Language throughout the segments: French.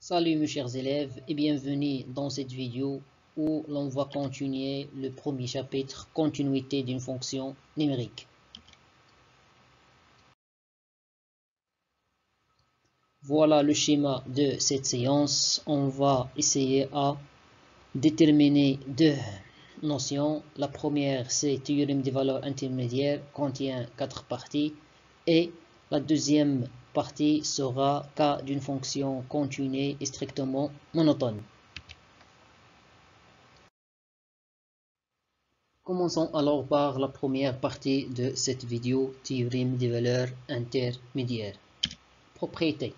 Salut mes chers élèves et bienvenue dans cette vidéo où l'on va continuer le premier chapitre, continuité d'une fonction numérique. Voilà le schéma de cette séance. On va essayer à déterminer deux notions. La première, c'est théorème des valeurs intermédiaires, contient 4 parties. Et la deuxième partie sera cas d'une fonction continue et strictement monotone. Commençons alors par la première partie de cette vidéo, théorème des valeurs intermédiaires. Propriété.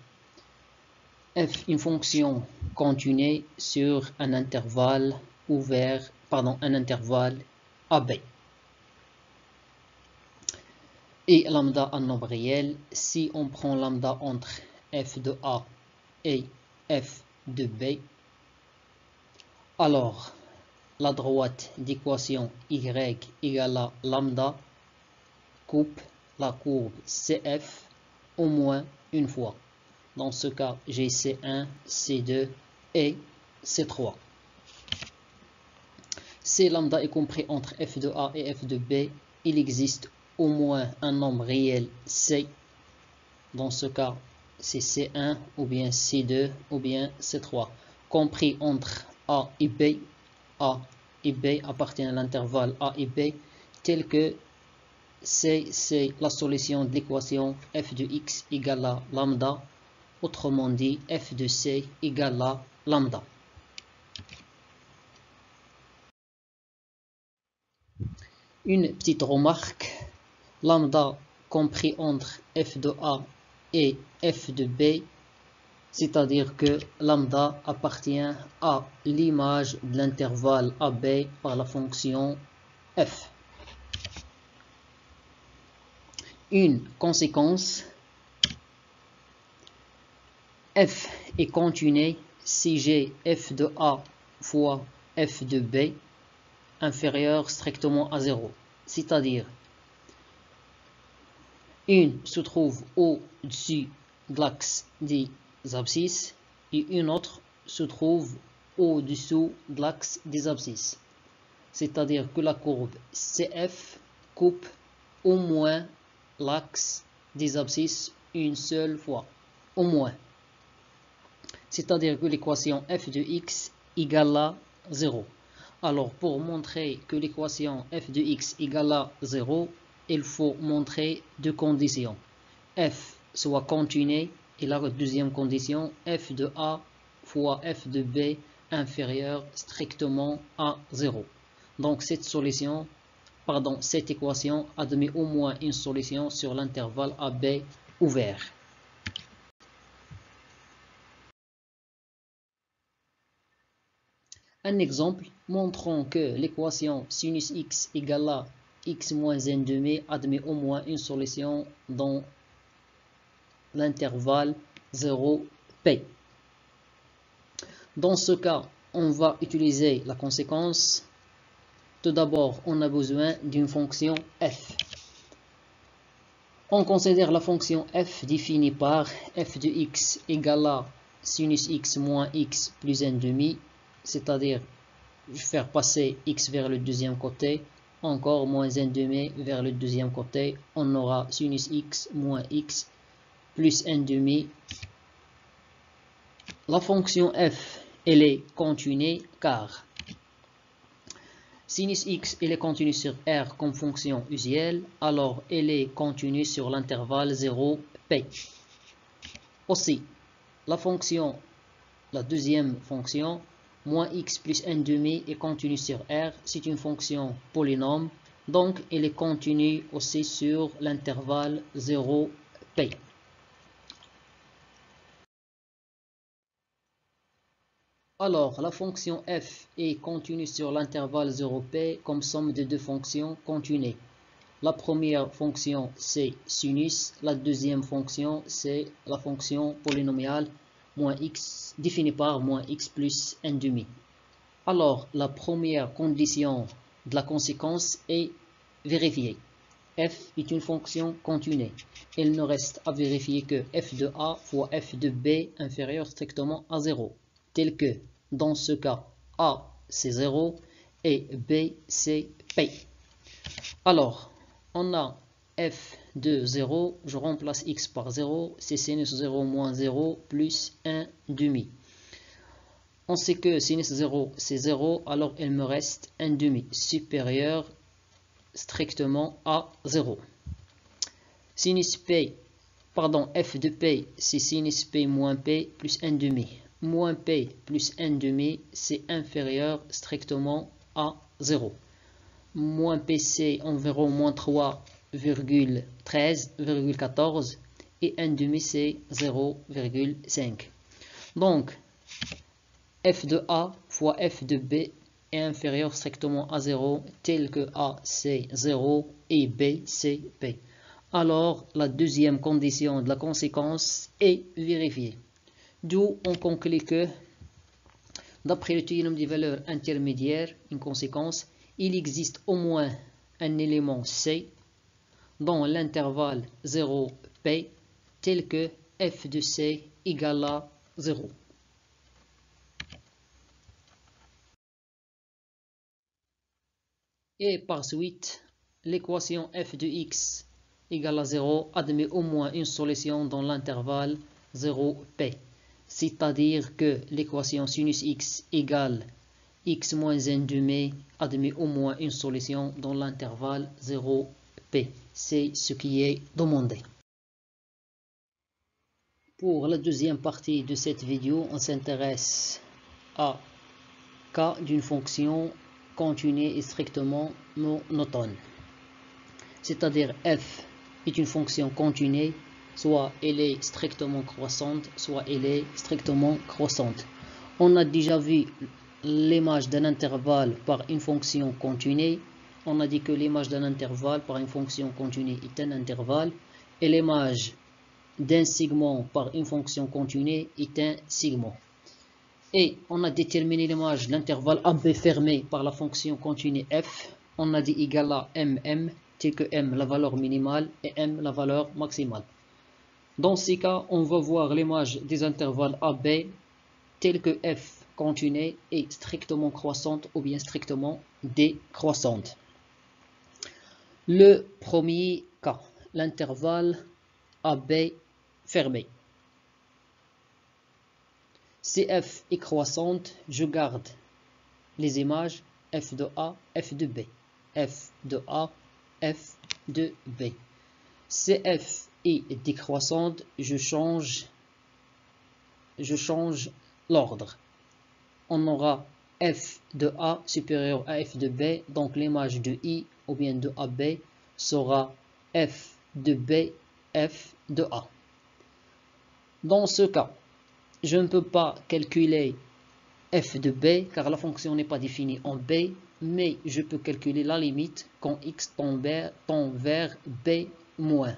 F, une fonction continue sur un intervalle un intervalle AB. Et lambda un nombre réel, si on prend lambda entre f de A et f de B, alors la droite d'équation y égale à lambda coupe la courbe CF au moins une fois. Dans ce cas, j'ai C1, C2 et C3. Si lambda est compris entre f de A et f de B, il existe au moins un nombre réel C. Dans ce cas, c'est C1 ou bien C2 ou bien C3. Compris entre A et B. A et B appartient à l'intervalle A et B, tel que C, c'est la solution de l'équation f de x égale à lambda. Autrement dit, f de C égale à lambda. Une petite remarque, lambda compris entre f de A et f de B, c'est-à-dire que lambda appartient à l'image de l'intervalle AB par la fonction f. Une conséquence, f est continu si j'ai f de A fois f de B inférieur strictement à 0. C'est-à-dire, une se trouve au-dessus de l'axe des abscisses et une autre se trouve au-dessous de l'axe des abscisses. C'est-à-dire que la courbe CF coupe au moins l'axe des abscisses une seule fois. Au moins. C'est-à-dire que l'équation f de x égale à 0. Alors, pour montrer que l'équation f de x égale à 0, il faut montrer deux conditions. F soit continu et la deuxième condition, f de A fois f de B inférieur strictement à 0. Donc, cette équation admet au moins une solution sur l'intervalle AB ouvert. Un exemple montrant que l'équation sinus x égale à x moins n demi admet au moins une solution dans l'intervalle 0p. Dans ce cas, on va utiliser la conséquence. Tout d'abord, on a besoin d'une fonction f. On considère la fonction f définie par f de x égale à sinus x moins x plus n demi, c'est-à-dire je vais faire passer x vers le deuxième côté, encore moins n demi vers le deuxième côté, on aura sinus x moins x plus n demi. La fonction f, elle est continue car sinus x, elle est continue sur R comme fonction usuelle, alors elle est continue sur l'intervalle 0p. Aussi, la deuxième fonction, moins x plus n demi est continue sur R, c'est une fonction polynôme, donc elle est continue aussi sur l'intervalle 0p. Alors, la fonction f est continue sur l'intervalle 0p comme somme de deux fonctions continues. La première fonction, c'est sinus. La deuxième fonction, c'est la fonction polynomiale moins x, définie par moins x plus n demi. Alors, la première condition de la conséquence est vérifiée. f est une fonction continue. Il ne reste à vérifier que f de a fois f de b inférieur strictement à 0, tel que dans ce cas a c'est 0 et b c'est p. Alors, on a f de 0, je remplace x par 0, c'est sinus 0 moins 0 plus 1 demi. On sait que sinus 0 c'est 0, alors il me reste 1 demi supérieur strictement à 0. Sinus p, pardon, f de p c'est sinus p moins p plus 1 demi. Moins p plus 1 demi c'est inférieur strictement à 0. Moins pc environ moins 3,13,14 et 1 demi c'est 0,5. Donc f de a fois f de b est inférieur strictement à 0, tel que a c'est 0 et b c'est p. Alors la deuxième condition de la conséquence est vérifiée. D'où on conclut que d'après le théorème des valeurs intermédiaires, une conséquence, il existe au moins un élément C dans l'intervalle 0P tel que f de C égale à 0. Et par suite, l'équation f de x égale à 0 admet au moins une solution dans l'intervalle 0P. C'est-à-dire que l'équation sinus x égale x moins 1 demi admet au moins une solution dans l'intervalle 0P. C'est ce qui est demandé. Pour la deuxième partie de cette vidéo, on s'intéresse à cas d'une fonction continue et strictement monotone. C'est-à-dire f est une fonction continue, soit elle est strictement croissante, soit elle est strictement croissante. On a déjà vu l'image d'un intervalle par une fonction continue. On a dit que l'image d'un intervalle par une fonction continue est un intervalle et l'image d'un segment par une fonction continue est un segment. Et on a déterminé l'image de l'intervalle AB fermé par la fonction continue f. On a dit égal à mm, tel que m la valeur minimale et m la valeur maximale. Dans ces cas, on va voir l'image des intervalles AB tel que f continue est strictement croissante ou bien strictement décroissante. Le premier cas, l'intervalle AB fermé. Si f est croissante, je garde les images f de A, f de B. F de A, f de B. Si f est décroissante, je change l'ordre. On aura f de A supérieur à f de B, donc l'image de I ou bien de AB sera f de B, f de A. Dans ce cas, je ne peux pas calculer f de b car la fonction n'est pas définie en b, mais je peux calculer la limite quand x tend vers b moins.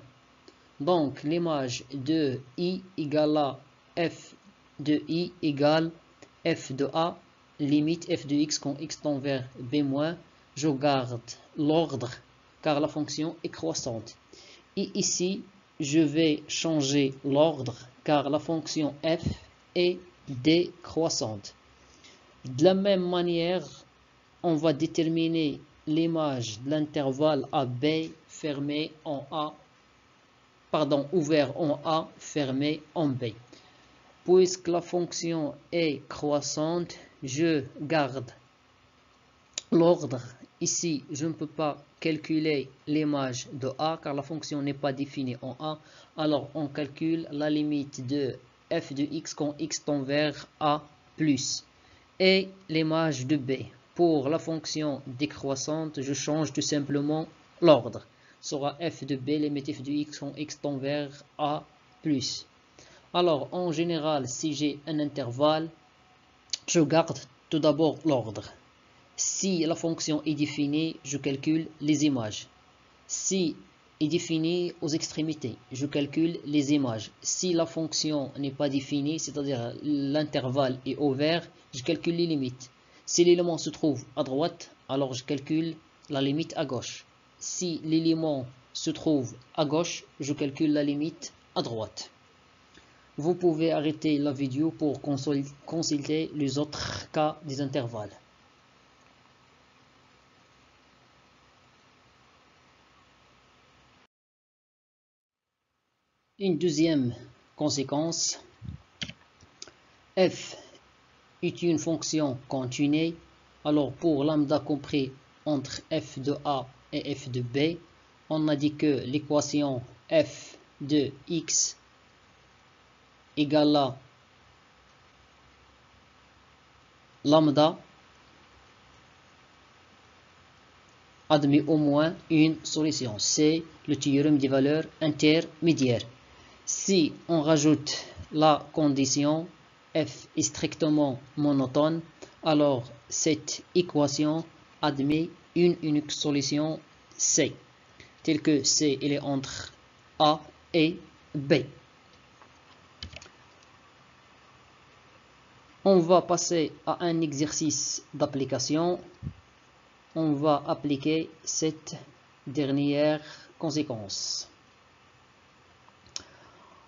Donc l'image de i égale à f de i égale f de a, limite f de x quand x tend vers b moins. Je garde l'ordre car la fonction est croissante. Et ici, je vais changer l'ordre car la fonction f est décroissante. De la même manière, on va déterminer l'image de l'intervalle AB fermé en A, ouvert en A, fermé en B. Puisque la fonction est croissante, je garde l'ordre. Ici, je ne peux pas calculer l'image de A car la fonction n'est pas définie en A. Alors, on calcule la limite de f de x quand x tend vers A plus. Et l'image de B. Pour la fonction décroissante, je change tout simplement l'ordre. Sera f de B, limite f de x quand x tend vers A plus. Alors, en général, si j'ai un intervalle, je garde tout d'abord l'ordre. Si la fonction est définie, je calcule les images. Si est définie aux extrémités, je calcule les images. Si la fonction n'est pas définie, c'est-à-dire l'intervalle est ouvert, je calcule les limites. Si l'élément se trouve à droite, alors je calcule la limite à gauche. Si l'élément se trouve à gauche, je calcule la limite à droite. Vous pouvez arrêter la vidéo pour consulter les autres cas des intervalles. Une deuxième conséquence, f est une fonction continue. Alors pour lambda compris entre f de a et f de b, on a dit que l'équation f de x égale à lambda admet au moins une solution. C'est le théorème des valeurs intermédiaires. Si on rajoute la condition f est strictement monotone, alors cette équation admet une unique solution C, telle que C elle est entre A et B. On va passer à un exercice d'application. On va appliquer cette dernière conséquence.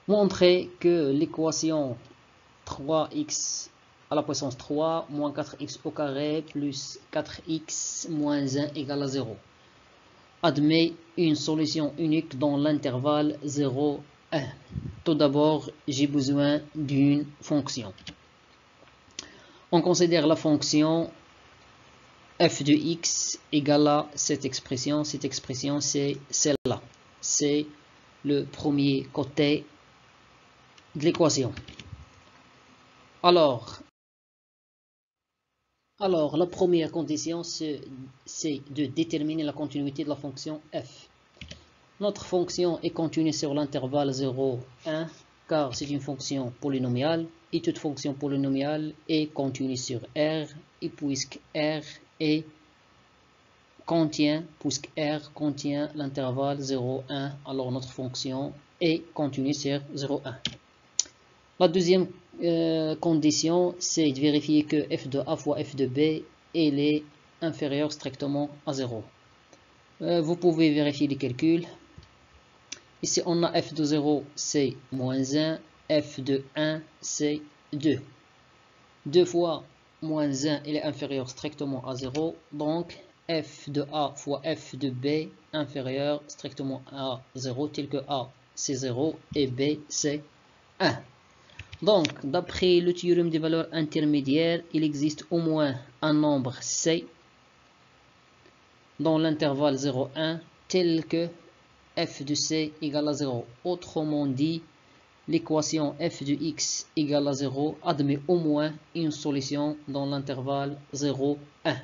Montrer que l'équation 3x à la puissance 3 moins 4x au carré plus 4x moins 1 égale à 0 admet une solution unique dans l'intervalle 0, 1. Tout d'abord, j'ai besoin d'une fonction. On considère la fonction f de x égale à cette expression. Cette expression, c'est celle-là. C'est le premier côté de l'équation. Alors, la première condition, c'est de déterminer la continuité de la fonction f. Notre fonction est continue sur l'intervalle 0, 1, car c'est une fonction polynomiale, et toute fonction polynomiale est continue sur R, et puisque R contient l'intervalle 0, 1, alors notre fonction est continue sur 0, 1. La deuxième condition, c'est de vérifier que f de a fois f de b est inférieur strictement à 0. Vous pouvez vérifier les calculs. Ici, on a f de 0, c'est moins 1, f de 1, c'est 2. 2 fois moins 1, il est inférieur strictement à 0, donc f de a fois f de b inférieur strictement à 0, tel que a c'est 0 et b c'est 1. Donc, d'après le théorème des valeurs intermédiaires, il existe au moins un nombre C dans l'intervalle 0, 1, tel que f de C égale à 0. Autrement dit, l'équation f de x égale à 0 admet au moins une solution dans l'intervalle 0, 1.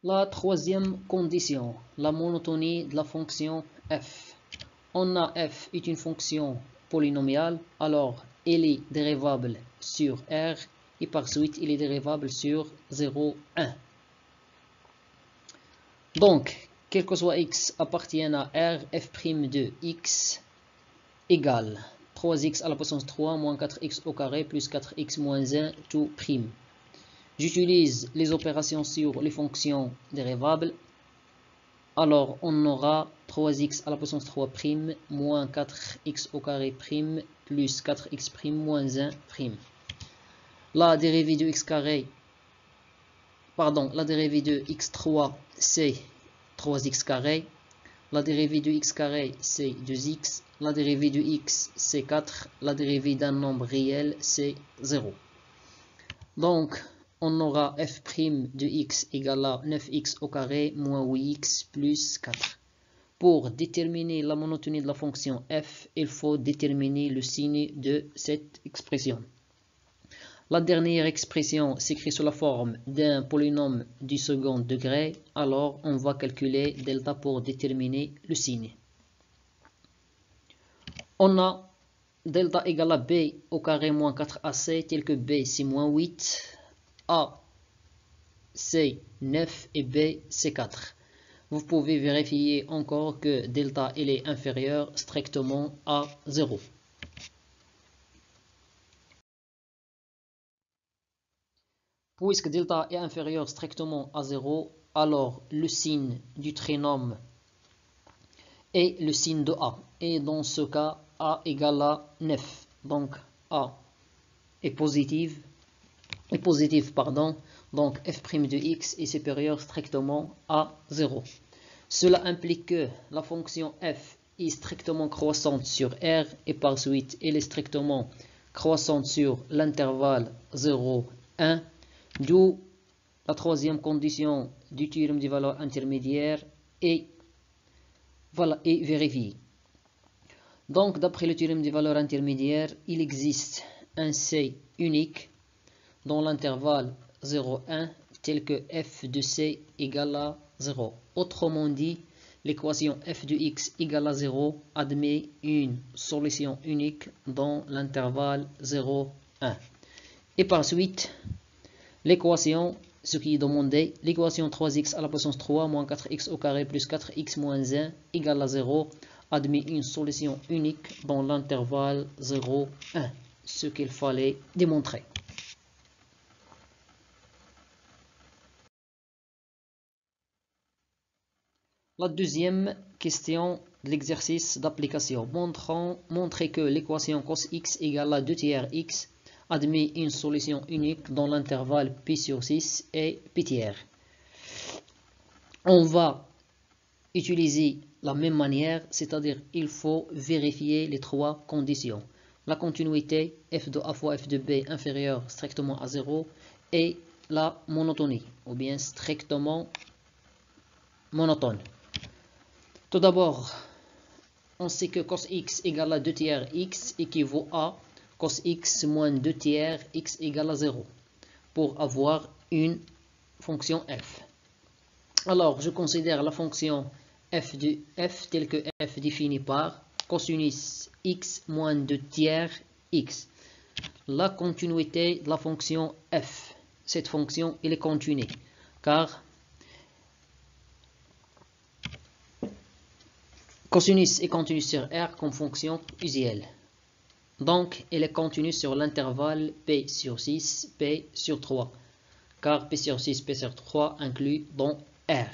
La troisième condition, la monotonie de la fonction f. On a f est une fonction polynomiale, alors elle est dérivable sur R et par suite il est dérivable sur 0, 1. Donc, quel que soit x appartienne à R, f' de x égale 3x à la puissance 3 moins 4x au carré plus 4x moins 1 tout prime. J'utilise les opérations sur les fonctions dérivables. Alors, on aura 3x à la puissance 3' moins 4x au carré' plus 4x' moins 1'. La dérivée de x carré, la dérivée de x3, c'est 3x carré. La dérivée de x carré, c'est 2x. La dérivée de x, c'est 4. La dérivée d'un nombre réel, c'est 0. Donc, on aura f' de x égale à 9x au carré moins 8x plus 4. Pour déterminer la monotonie de la fonction f, il faut déterminer le signe de cette expression. La dernière expression s'écrit sous la forme d'un polynôme du second degré, alors on va calculer delta pour déterminer le signe. On a delta égale à b au carré moins 4ac, tel que b c'est moins 8, a c'est 9 et b c'est 4. Vous pouvez vérifier encore que delta il est inférieur strictement à 0. Puisque delta est inférieur strictement à 0, alors le signe du trinôme est le signe de A. Et dans ce cas, A égale à 9. Donc A est positif, donc f' de x est supérieur strictement à 0. Cela implique que la fonction f est strictement croissante sur R et par suite elle est strictement croissante sur l'intervalle 0, 1, d'où la troisième condition du théorème des valeurs intermédiaires est vérifiée. Donc d'après le théorème des valeurs intermédiaires, il existe un C unique dans l'intervalle 0, 1 tel que f de c égale à 0. Autrement dit, l'équation f de x égale à 0 admet une solution unique dans l'intervalle 0, 1. Et par suite, l'équation, ce qui est demandé, l'équation 3x à la puissance 3 moins 4x au carré plus 4x moins 1 égale à 0 admet une solution unique dans l'intervalle 0, 1. Ce qu'il fallait démontrer. La deuxième question de l'exercice d'application. Montrer que l'équation cos x égale à 2 tiers x admet une solution unique dans l'intervalle pi sur 6 et pi tiers. On va utiliser la même manière, c'est-à-dire il faut vérifier les trois conditions. La continuité f de a fois f de b inférieure strictement à 0 et la monotonie, ou bien strictement monotone. Tout d'abord, on sait que cos x égale à 2 tiers x équivaut à cos x moins 2 tiers x égale à 0 pour avoir une fonction f. Alors, je considère la fonction f de f telle que f définie par cosinus x moins 2 tiers x. La continuité de la fonction f. Cette fonction, elle est continue car cosinus est continu sur R comme fonction usuelle. Donc, elle est continue sur l'intervalle P sur 6, P sur 3. Car P sur 6, P sur 3 inclut dans R.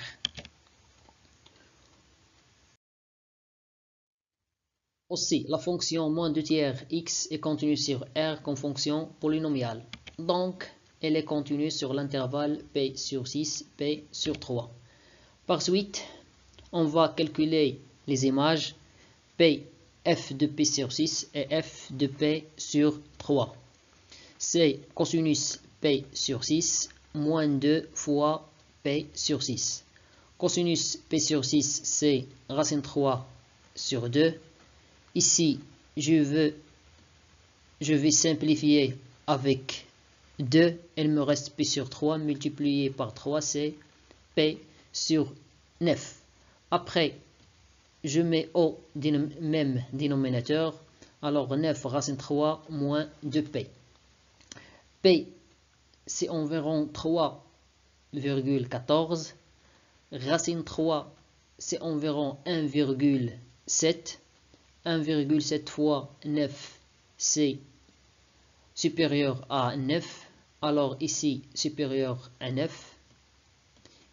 Aussi, la fonction moins 2 tiers x est continue sur R comme fonction polynomiale. Donc, elle est continue sur l'intervalle P sur 6, P sur 3. Par suite, on va calculer les images P, f de P sur 6 et f de P sur 3. C'est cosinus P sur 6 moins 2 fois P sur 6. Cosinus P sur 6, c'est racine 3 sur 2. Ici, je vais simplifier avec 2. Il me reste P sur 3 multiplié par 3, c'est P sur 9. Après, je mets au même dénominateur. Alors 9 racine 3 moins 2p. P, c'est environ 3,14. Racine 3, c'est environ 1,7. 1,7 fois 9, c'est supérieur à 9. Alors ici, supérieur à 9.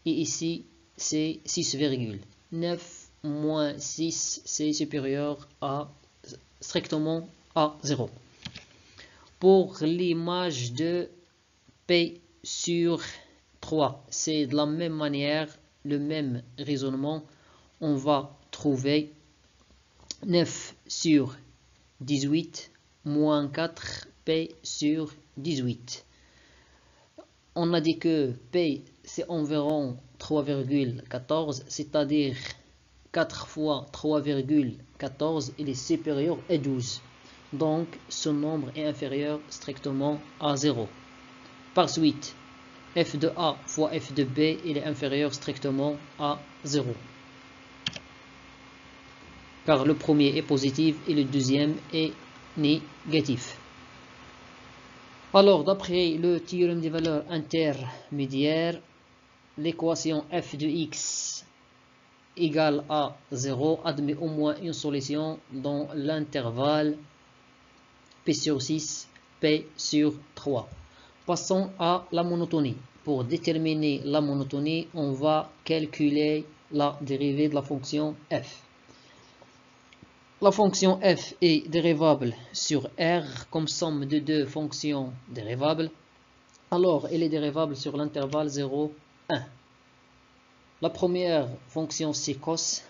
Et ici, c'est 6,9. Moins 6, c'est supérieur à strictement à 0. Pour l'image de P sur 3, c'est de la même manière, le même raisonnement. On va trouver 9 sur 18 moins 4 P sur 18. On a dit que P, c'est environ 3,14, c'est-à-dire 4 fois 3,14, il est supérieur à 12. Donc, ce nombre est inférieur strictement à 0. Par suite, f de A fois f de B, il est inférieur strictement à 0. Car le premier est positif et le deuxième est négatif. Alors, d'après le théorème des valeurs intermédiaires, l'équation f de x égale à 0 admet au moins une solution dans l'intervalle P sur 6, P sur 3. Passons à la monotonie. Pour déterminer la monotonie, on va calculer la dérivée de la fonction f. La fonction f est dérivable sur R comme somme de deux fonctions dérivables. Alors, elle est dérivable sur l'intervalle 0, 1. La première fonction, c'est cos.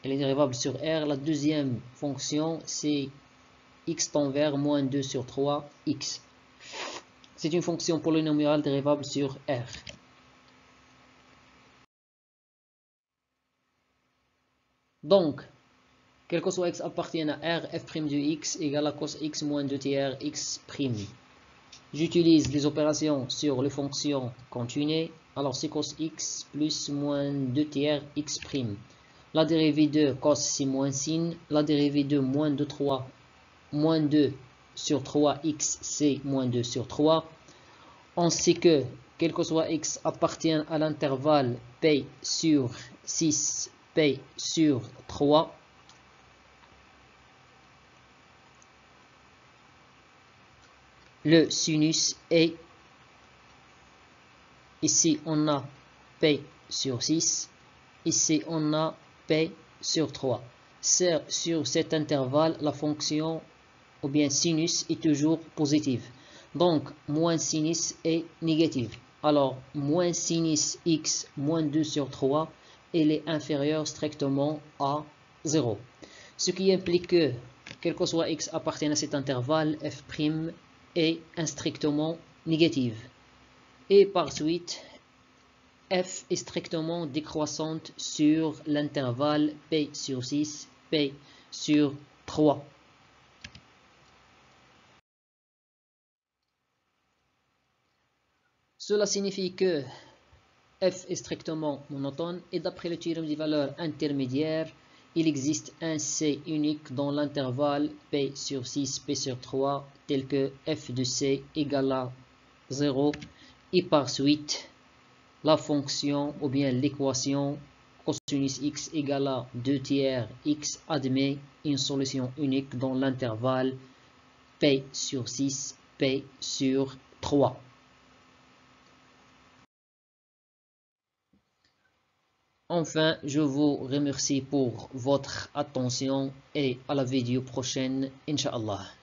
Elle est dérivable sur R. La deuxième fonction, c'est x tend vers moins 2 sur 3, x. C'est une fonction polynomiale dérivable sur R. Donc, quel que soit x appartienne à R, f' de x égale à cos x moins 2 tiers x'. J'utilise les opérations sur les fonctions continuées. Alors, c'est cos x plus moins 2 tiers x'. La dérivée de cos, c'est moins sin. La dérivée de moins 2 sur 3x, c'est moins 2 sur 3. On sait que, quel que soit x appartient à l'intervalle p sur 6, p sur 3. Le sinus est, ici on a p sur 6, ici on a p sur 3. Sur cet intervalle, la fonction ou bien sinus est toujours positive. Donc, moins sinus est négative. Alors, moins sinus x moins 2 sur 3, elle est inférieure strictement à 0. Ce qui implique que, quel que soit x appartienne à cet intervalle, f' est strictement négative. Et par suite, f est strictement décroissante sur l'intervalle p sur 6, p sur 3. Cela signifie que f est strictement monotone et d'après le théorème des valeurs intermédiaires, il existe un c unique dans l'intervalle p sur 6, p sur 3, tel que f de c égale à 0 et par suite, la fonction ou bien l'équation cosinus x égale à 2 tiers x admet une solution unique dans l'intervalle p sur 6, p sur 3. Enfin, je vous remercie pour votre attention et à la vidéo prochaine, Inch'Allah.